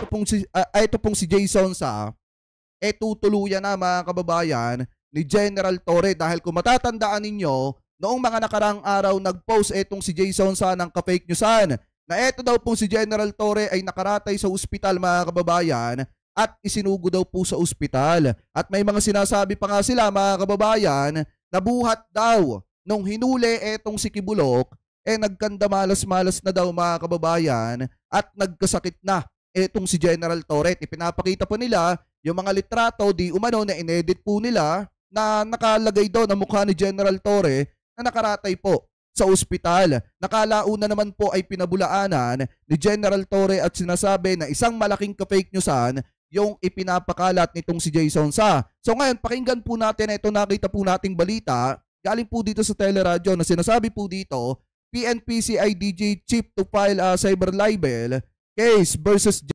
ito pong si Jason sa tutuluyan na mga kababayan ni General Torre dahil kung matatandaan ninyo, noong mga nakarang araw nag-post itong si Jason sa ng ka-fake newsan na ito daw pong si General Torre ay nakaratay sa ospital mga kababayan at isinugo daw po sa ospital. At may mga sinasabi pa nga sila mga kababayan na buhat daw nung hinuli etong si Kibulok nagkandamalas-malas na daw mga kababayan at nagkasakit na etong si General Torre. Ipinapakita po nila yung mga litrato di umano na inedit po nila na nakalagay daw na mukha ni General Torre na nakaratay po sa ospital. Nakalauna naman po ay pinabulaanan ni General Torre at sinasabi na isang malaking ka-fake newsan yung ipinapakalat nitong si Jason Sa. So ngayon, pakinggan po natin ito, nakita po nating balita galing po dito sa teleradyo na sinasabi po dito, PNP CIDG chief to file a cyber libel case versus